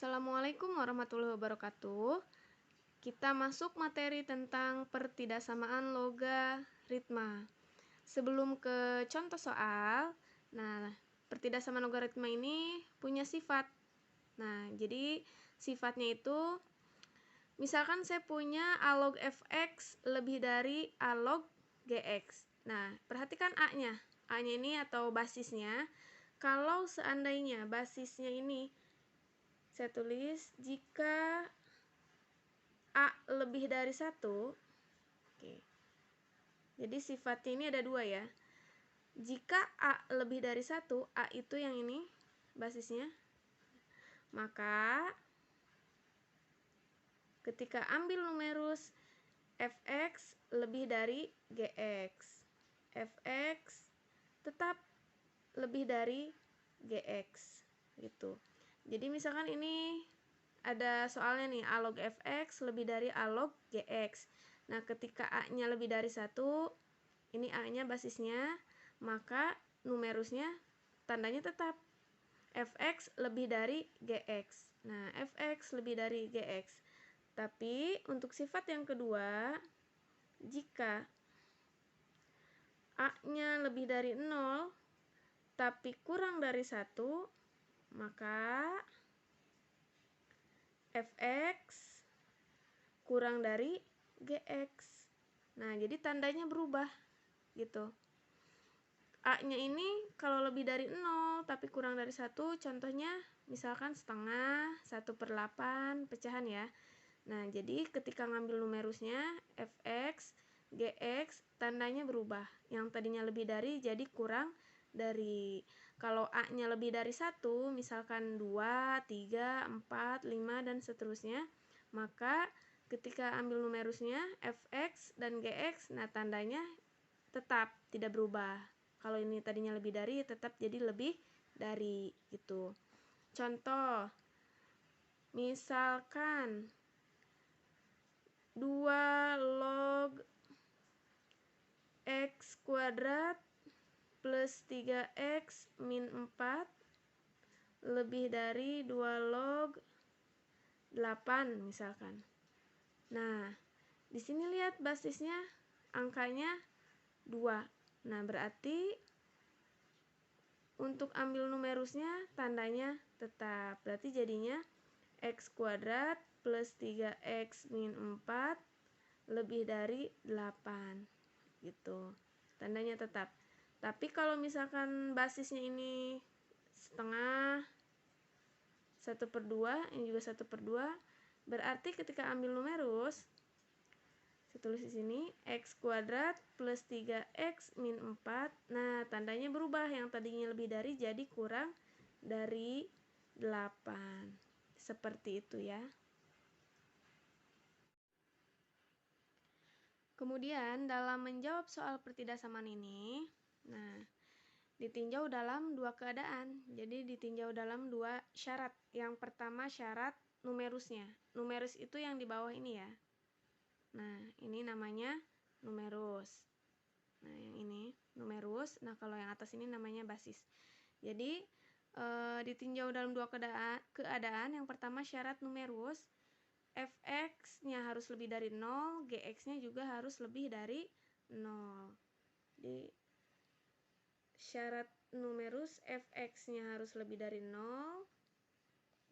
Assalamualaikum warahmatullahi wabarakatuh. Kita masuk materi tentang pertidaksamaan logaritma. Sebelum ke contoh soal, pertidaksamaan logaritma ini punya sifat. Jadi sifatnya itu, misalkan saya punya a log fx lebih dari a log gx. Perhatikan a-nya. A-nya ini atau basisnya. Kalau seandainya basisnya ini saya tulis jika A lebih dari 1. Jadi sifatnya ini ada 2 ya. Jika A lebih dari 1, A itu yang ini basisnya. Maka ketika ambil numerus fx lebih dari gx, fx tetap lebih dari gx gitu. Jadi misalkan ini ada soalnya nih, a log fx lebih dari a log gx. Ketika a-nya lebih dari 1, ini a-nya basisnya, maka numerusnya tandanya tetap fx lebih dari gx. Fx lebih dari gx. Tapi untuk sifat yang kedua, jika a-nya lebih dari 0 tapi kurang dari 1, maka fx kurang dari gx. Jadi tandanya berubah gitu. A-nya ini kalau lebih dari 0 tapi kurang dari 1, contohnya misalkan setengah, 1/8 pecahan ya. Jadi ketika ngambil numerusnya fx, gx, tandanya berubah. Yang tadinya lebih dari jadi kurang dari. Kalau a-nya lebih dari 1, misalkan 2, 3, 4, 5 dan seterusnya, maka ketika ambil numerusnya fx dan gx, tandanya tetap tidak berubah. Kalau ini tadinya lebih dari, tetap jadi lebih dari gitu. Contoh, misalkan 2 log x kuadrat plus 3x min 4 lebih dari 2 log 8 misalkan. Di sini lihat basisnya angkanya 2. Berarti untuk ambil numerusnya tandanya tetap. Berarti jadinya x kuadrat plus 3x min 4 lebih dari 8 gitu. Tandanya tetap. Tapi kalau misalkan basisnya ini setengah, 1/2, ini juga 1/2, berarti ketika ambil numerus, saya tulis di sini x kuadrat plus 3x min 4. Tandanya berubah, yang tadinya lebih dari jadi kurang dari 8. Seperti itu ya. Kemudian dalam menjawab soal pertidaksamaan ini, ditinjau dalam 2 keadaan. Jadi ditinjau dalam 2 syarat. Yang pertama syarat numerusnya. Numerus itu yang di bawah ini ya. Ini namanya numerus. Yang ini numerus. Kalau yang atas ini namanya basis. Jadi ditinjau dalam 2 keadaan. Yang pertama syarat numerus, fx-nya harus lebih dari 0, gx-nya juga harus lebih dari 0. Jadi syarat numerus fx-nya harus lebih dari 0,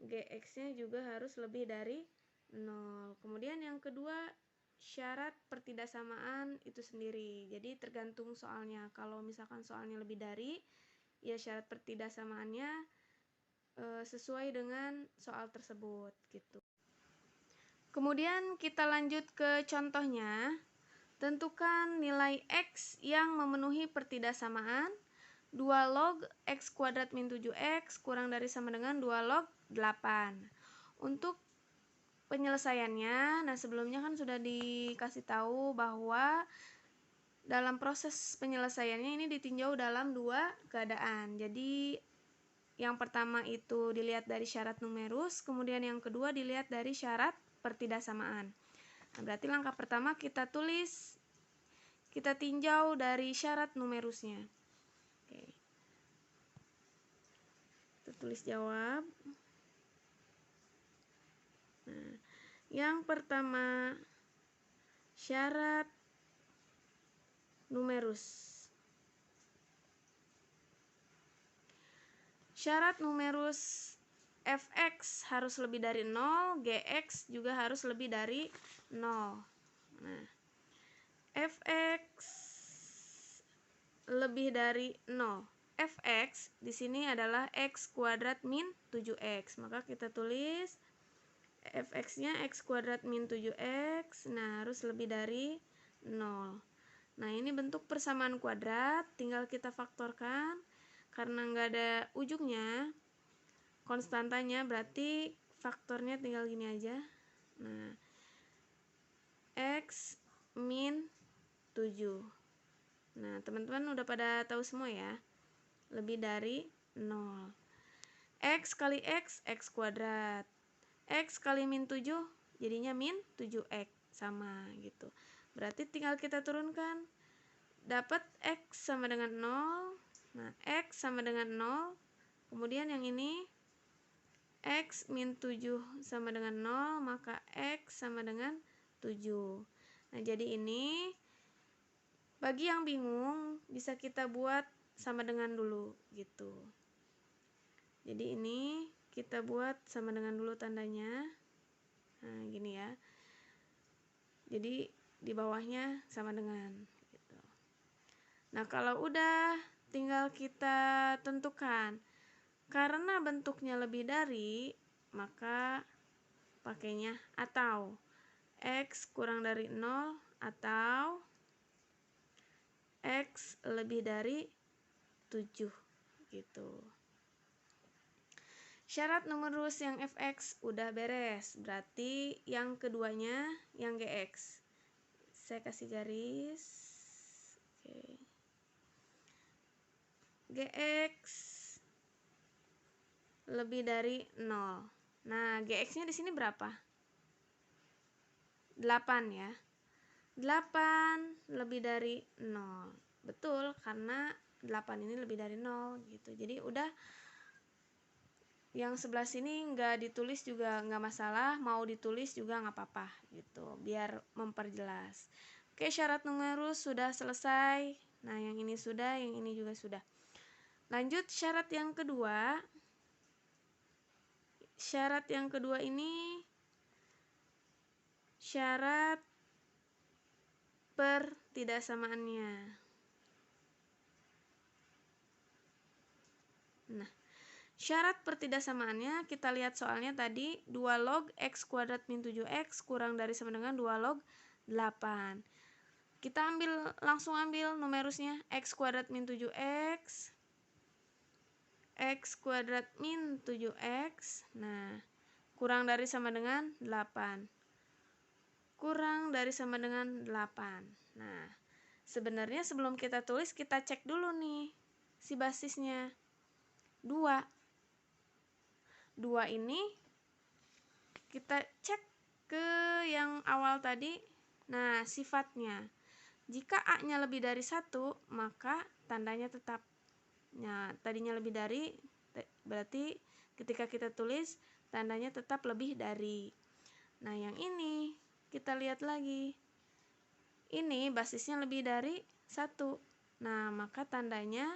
gx-nya juga harus lebih dari 0. Kemudian yang kedua syarat pertidaksamaan itu sendiri. Jadi tergantung soalnya. Kalau misalkan soalnya lebih dari, ya syarat pertidaksamaannya sesuai dengan soal tersebut gitu. Kemudian kita lanjut ke contohnya. Tentukan nilai x yang memenuhi pertidaksamaan 2 log x kuadrat min 7x kurang dari sama dengan 2 log 8. Untuk penyelesaiannya, sebelumnya kan sudah dikasih tahu bahwa dalam proses penyelesaiannya ini ditinjau dalam 2 keadaan. Jadi yang pertama itu dilihat dari syarat numerus, kemudian yang kedua dilihat dari syarat pertidaksamaan. Berarti langkah pertama kita tinjau dari syarat numerusnya. Kita tulis jawab. Nah, yang pertama syarat numerus. Syarat numerus fx harus lebih dari 0, gx juga harus lebih dari 0. Nah, fx lebih dari 0. Fx di sini adalah x kuadrat min 7x. Maka kita tulis fx-nya x kuadrat min 7x. Nah, harus lebih dari 0. Nah, ini bentuk persamaan kuadrat, tinggal kita faktorkan. Karena nggak ada ujungnya, konstantanya, berarti faktornya tinggal gini aja. Nah, x min 7. Nah, teman-teman udah pada tahu semua ya. Lebih dari 0. X kali X, X kuadrat. X kali min 7, jadinya min 7X. Sama gitu. Berarti tinggal kita turunkan. Dapat X sama dengan 0. Nah, X sama dengan 0. Kemudian yang ini, X min 7 sama dengan 0. Maka X sama dengan 7. Nah, jadi ini bagi yang bingung, bisa kita buat sama dengan dulu gitu. Jadi ini kita buat sama dengan dulu tandanya. Nah, gini ya. Jadi di bawahnya sama dengan gitu. Nah, kalau udah tinggal kita tentukan. Karena bentuknya lebih dari, maka pakainya atau X kurang dari 0 atau X lebih dari 7 gitu. Syarat numerus yang fx udah beres, berarti yang keduanya yang gx. Saya kasih garis. Oke. Gx lebih dari 0. Nah, gx-nya di sini berapa? 8 ya. 8 lebih dari 0. Betul, karena 8 ini lebih dari 0 gitu. Jadi udah yang sebelah sini nggak ditulis juga nggak masalah, mau ditulis juga nggak apa-apa gitu, biar memperjelas. Oke, syarat numerus sudah selesai. Nah, yang ini sudah, yang ini juga sudah. Lanjut syarat yang kedua. Syarat yang kedua ini syarat pertidaksamaannya. Nah, syarat pertidaksamaannya kita lihat soalnya tadi 2 log x kuadrat min 7x kurang dari sama dengan 2 log 8. Kita langsung ambil numerusnya x kuadrat min 7x, x kuadrat min 7x. Nah, kurang dari sama dengan 8. Kurang dari sama dengan 8. Nah, sebenarnya sebelum kita tulis kita cek dulu nih si basisnya. 2 ini kita cek ke yang awal tadi. Nah, sifatnya jika A-nya lebih dari 1, maka tandanya tetap. Nah, tadinya lebih dari, berarti ketika kita tulis tandanya tetap lebih dari. Nah, yang ini kita lihat lagi. Ini basisnya lebih dari 1. Nah, maka tandanya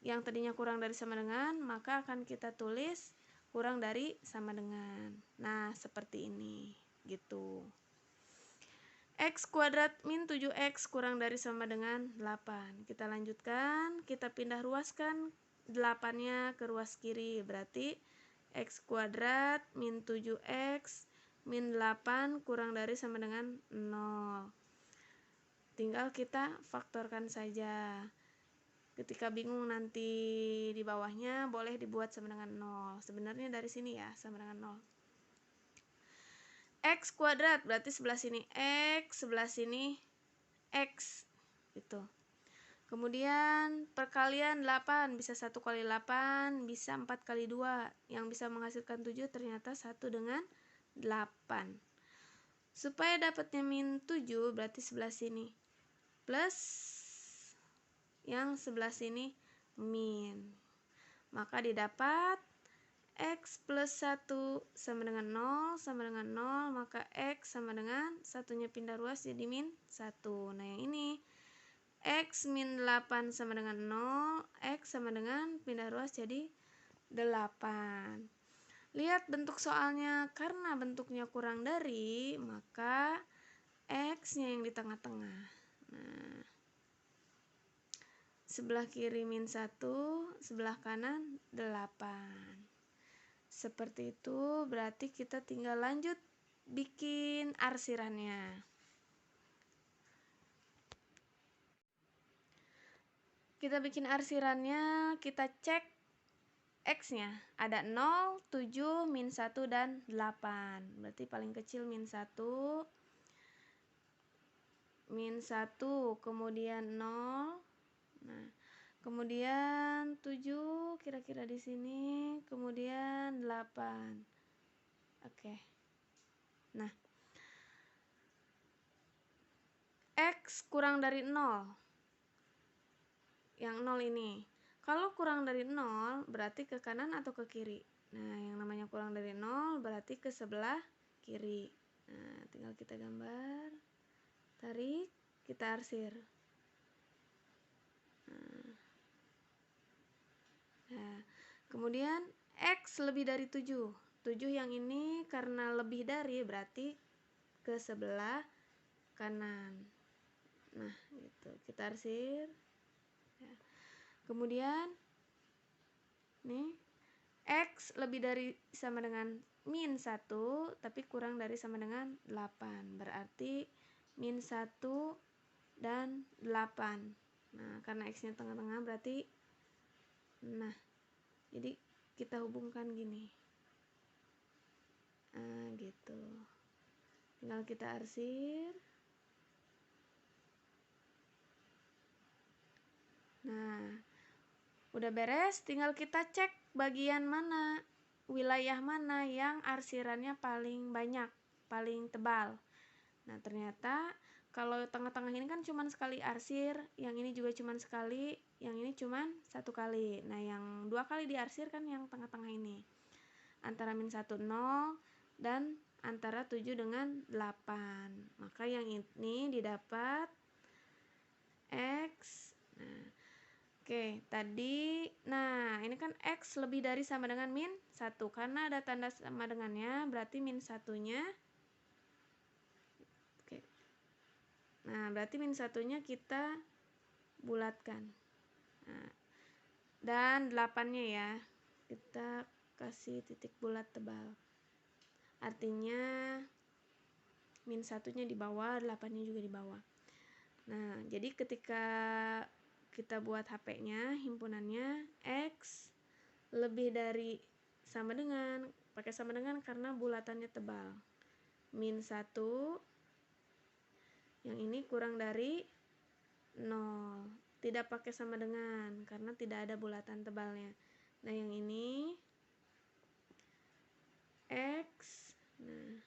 yang tadinya kurang dari sama dengan, maka akan kita tulis kurang dari sama dengan. Nah, seperti ini gitu. X kuadrat min 7x kurang dari sama dengan 8. Kita lanjutkan, kita pindah ruaskan 8-nya ke ruas kiri. Berarti x kuadrat min 7x min 8 kurang dari sama dengan 0. Tinggal kita faktorkan saja. Ketika bingung nanti di bawahnya boleh dibuat sama dengan 0. Sebenarnya dari sini ya, sama dengan 0. X kuadrat berarti sebelah sini X, sebelah sini X gitu. Kemudian perkalian 8, bisa 1 kali 8, bisa 4 kali 2. Yang bisa menghasilkan 7 ternyata 1 dengan 8. Supaya dapatnya min 7 berarti sebelah sini plus, yang sebelah sini min. Maka didapat X plus 1 sama dengan 0, maka X sama dengan satunya pindah ruas jadi min 1. Nah yang ini X min 8 sama dengan 0, X sama dengan pindah ruas jadi 8. Lihat bentuk soalnya, karena bentuknya kurang dari, maka X-nya yang di tengah-tengah. Nah, sebelah kiri min 1, sebelah kanan 8. Seperti itu, berarti kita tinggal lanjut bikin arsirannya. Kita bikin arsirannya, kita cek X-nya. Ada 0, 7, min 1, dan 8. Berarti paling kecil min 1, kemudian 0. Nah, kemudian 7 kira-kira di sini, kemudian 8. Oke. Nah, X kurang dari 0. Yang 0 ini. Kalau kurang dari 0 berarti ke kanan atau ke kiri. Nah, yang namanya kurang dari 0 berarti ke sebelah kiri. Nah, tinggal kita gambar, tarik, kita arsir. Nah, kemudian X lebih dari 7. 7 yang ini karena lebih dari berarti ke sebelah kanan. Nah, gitu. Kita arsir. Ya. Kemudian nih X lebih dari sama dengan min 1 tapi kurang dari sama dengan 8. Berarti min 1 dan 8. Nah, karena X-nya tengah-tengah berarti nah, jadi kita hubungkan gini. Nah, gitu. Tinggal kita arsir. Nah, udah beres, tinggal kita cek bagian mana, wilayah mana yang arsirannya paling banyak, paling tebal. Nah, ternyata kalau tengah-tengah ini kan cuma sekali arsir, yang ini juga cuma sekali, yang ini cuma 1 kali. Nah, yang 2 kali diarsir kan yang tengah-tengah ini. Antara min 1, 0, dan antara 7 dengan 8. Maka yang ini didapat X. Nah, oke, tadi, nah ini kan X lebih dari sama dengan min 1. Karena ada tanda sama dengannya, berarti min 1-nya. Oke. Nah, berarti min 1-nya kita bulatkan. Nah, dan 8-nya ya, kita kasih titik bulat tebal. Artinya min 1-nya di bawah, 8-nya juga di bawah. Nah, jadi ketika kita buat HP-nya, himpunannya X lebih dari sama dengan, pakai sama dengan karena bulatannya tebal. Min 1, yang ini kurang dari 0. Tidak pakai sama dengan karena tidak ada bulatan tebalnya. Nah, yang ini X, nah,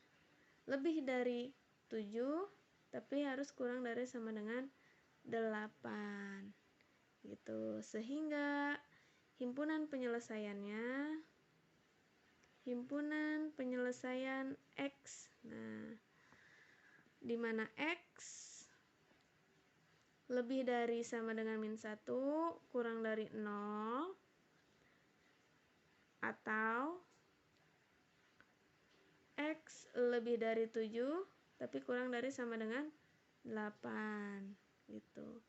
lebih dari 7 tapi harus kurang dari sama dengan 8. Gitu. Sehingga himpunan penyelesaian X. Nah, di mana X lebih dari sama dengan min 1 kurang dari 0 atau X lebih dari 7 tapi kurang dari sama dengan 8 gitu.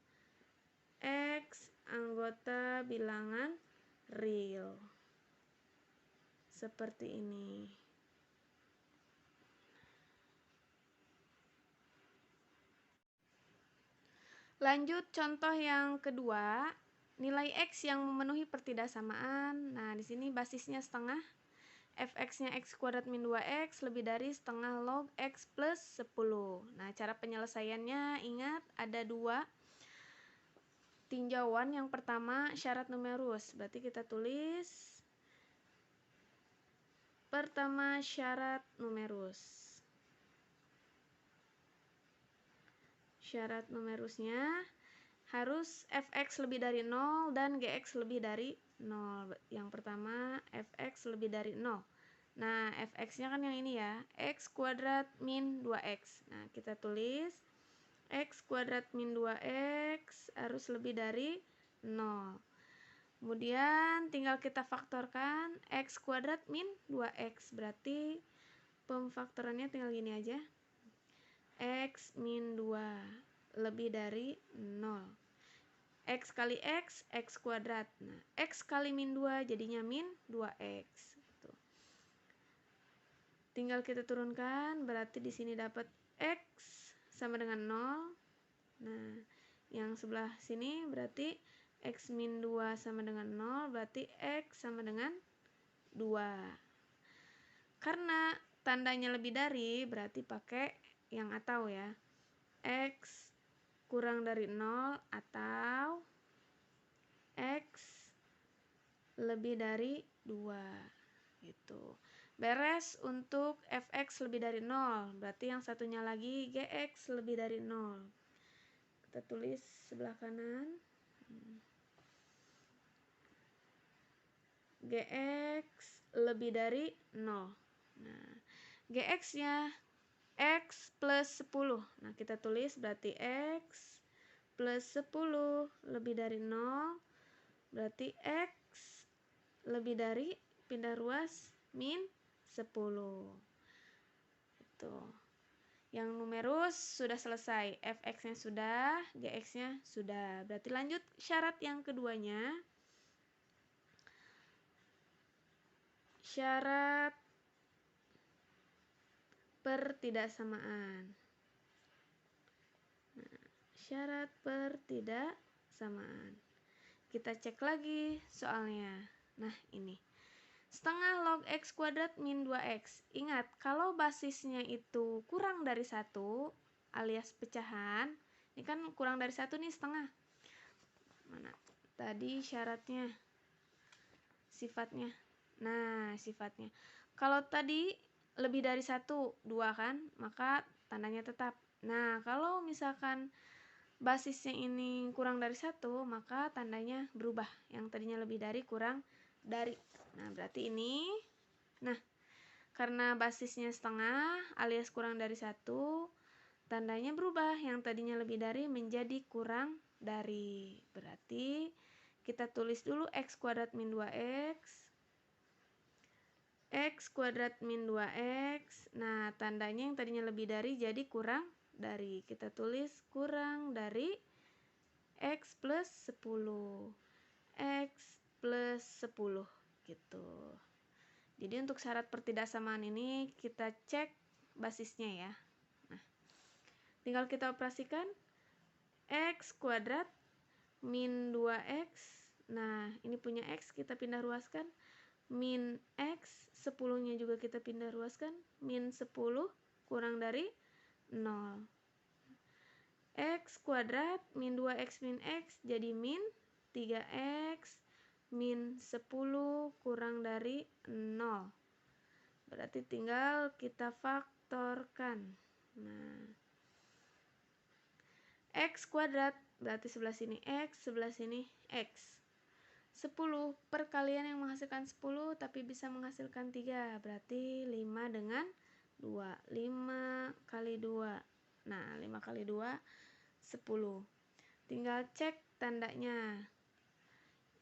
X anggota bilangan real. Seperti ini. Lanjut contoh yang kedua, nilai X yang memenuhi pertidaksamaan. Nah, di sini basisnya setengah. Fx-nya x kuadrat min 2x lebih dari setengah log x plus 10. Nah, cara penyelesaiannya ingat ada 2 tinjauan. Yang pertama syarat numerus, berarti kita tulis pertama syarat numerus. Syarat numerusnya harus fx lebih dari 0 dan gx lebih dari 0. Yang pertama fx lebih dari 0. Nah, fx-nya kan yang ini ya, x kuadrat min 2x. Nah, kita tulis x kuadrat min 2x harus lebih dari 0. Kemudian tinggal kita faktorkan x kuadrat min 2x. Berarti pemfaktorannya tinggal gini aja. X min 2 lebih dari 0. X kali x kuadrat. Nah, x kali min 2 jadinya min 2x. Tinggal kita turunkan, berarti di sini dapat x sama dengan 0. Nah, yang sebelah sini berarti x min 2 sama dengan 0, berarti x sama dengan 2. Karena tandanya lebih dari, berarti pakai yang atau ya. X kurang dari 0 atau x lebih dari 2 gitu. Beres untuk fx lebih dari 0. Berarti yang satunya lagi gx lebih dari 0. Kita tulis sebelah kanan. Gx lebih dari 0. Nah, gx-nya x plus 10. Nah, kita tulis berarti x plus 10 lebih dari 0. Berarti x lebih dari, pindah ruas, min 10. Itu. Yang numerus sudah selesai. Fx-nya sudah, gx-nya sudah. Berarti lanjut syarat yang keduanya. Syarat pertidaksamaan. Nah, syarat pertidaksamaan. Kita cek lagi soalnya. Nah, ini. Setengah log x kuadrat min 2x. Ingat, kalau basisnya itu kurang dari 1 alias pecahan, ini kan kurang dari 1 nih setengah. Mana? Tadi syaratnya. Sifatnya. Nah, sifatnya. Kalau tadi lebih dari 1, 2 kan, maka tandanya tetap. Nah, kalau misalkan basisnya ini kurang dari 1, maka tandanya berubah. Yang tadinya lebih dari kurang dari. Nah, berarti ini. Nah, karena basisnya setengah alias kurang dari 1, tandanya berubah. Yang tadinya lebih dari menjadi kurang dari. Berarti kita tulis dulu x kuadrat min 2x. X kuadrat min 2x. Nah, tandanya yang tadinya lebih dari jadi kurang dari. Kita tulis kurang dari x plus 10. X plus 10 gitu. Jadi untuk syarat pertidaksamaan ini kita cek basisnya ya. Nah, tinggal kita operasikan x kuadrat min 2x. Nah, ini punya x, kita pindah ruaskan. Min x, 10-nya juga kita pindah ruaskan. Min 10 kurang dari 0. X kuadrat min 2x min x jadi min 3x min 10 kurang dari 0. Berarti tinggal kita faktorkan. Nah, x kuadrat berarti sebelah sini x, sebelah sini x. 10 perkalian yang menghasilkan 10 tapi bisa menghasilkan 3. Berarti 5 dengan 2. 5 kali 2. Nah, 5 kali 2, 10. Tinggal cek tandanya.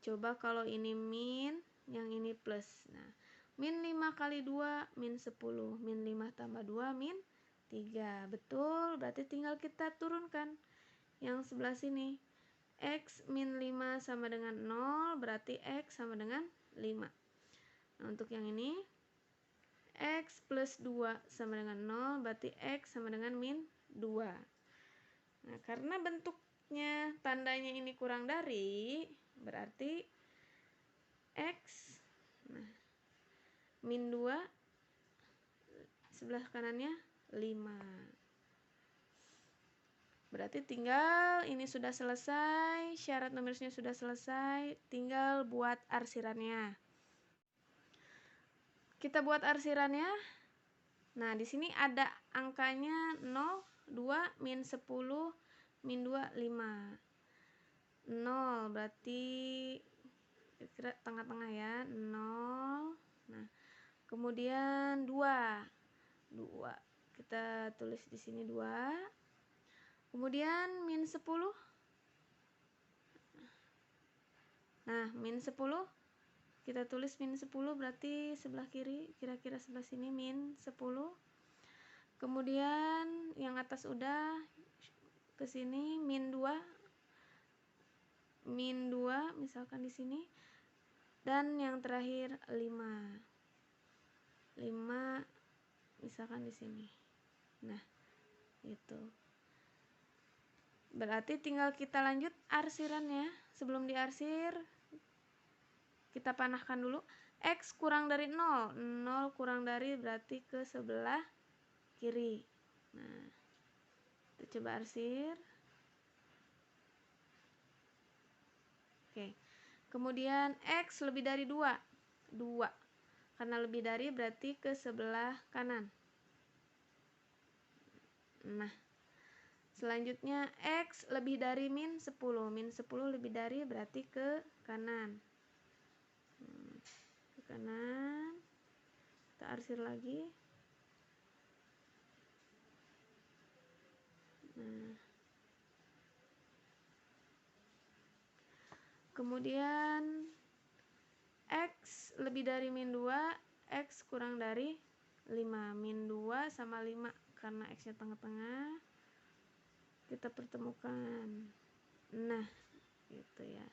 Coba kalau ini min, yang ini plus. Nah, min 5 kali 2, min 10. Min 5 tambah 2, min 3. Betul, berarti tinggal kita turunkan yang sebelah sini. X min 5 sama dengan 0, berarti X sama dengan 5. Nah, untuk yang ini, X plus 2 sama dengan 0, berarti X sama dengan min 2. Nah, karena bentuknya tandanya ini kurang dari, berarti X, nah, min 2, sebelah kanannya 5. Berarti tinggal ini sudah selesai, syarat numerusnya sudah selesai, tinggal buat arsirannya. Kita buat arsirannya. Nah, di sini ada angkanya 0, 2, min 10, min 2, 5. 0 berarti kira-kira tengah-tengah ya, 0. Nah, kemudian 2. Kita tulis di sini 2. Kemudian min 10. Nah, min 10 kita tulis min 10 berarti sebelah kiri, kira-kira sebelah sini min 10. Kemudian yang atas udah, ke sini min 2. Min 2 misalkan di sini. Dan yang terakhir 5. 5 misalkan di sini. Nah, itu. Berarti tinggal kita lanjut arsirannya. Sebelum diarsir, kita panahkan dulu. X kurang dari 0. 0 kurang dari berarti ke sebelah kiri. Nah, kita coba arsir. Oke. Kemudian X lebih dari 2. 2. Karena lebih dari berarti ke sebelah kanan. Nah, selanjutnya X lebih dari min 10. Min 10 lebih dari berarti ke kanan. Ke kanan. Kita arsir lagi. Nah. Kemudian X lebih dari min 2. X kurang dari 5. Min 2 sama 5. Karena X-nya tengah-tengah, kita pertemukan. Nah, gitu ya.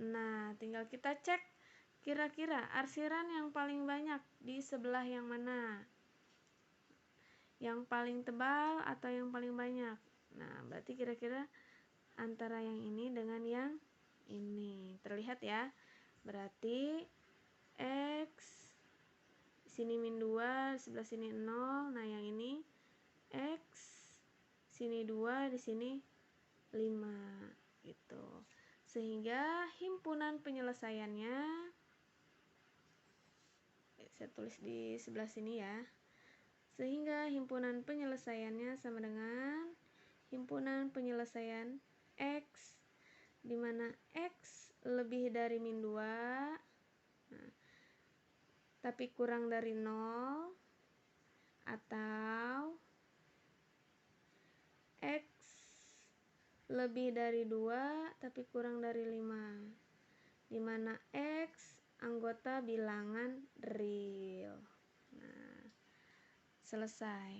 Nah, tinggal kita cek kira-kira arsiran yang paling banyak di sebelah yang mana. Yang paling tebal atau yang paling banyak. Nah, berarti kira-kira antara yang ini dengan yang ini. Terlihat ya. Berarti X sini min 2, sebelah sini 0. Nah, yang ini X sini 2, di sini 5 gitu. Sehingga himpunan penyelesaiannya, saya tulis di sebelah sini ya. Sehingga himpunan penyelesaiannya sama dengan himpunan penyelesaian X, di mana X lebih dari min 2. Nah, tapi kurang dari 0, atau X lebih dari 2 tapi kurang dari 5, di mana X anggota bilangan real. Nah, selesai.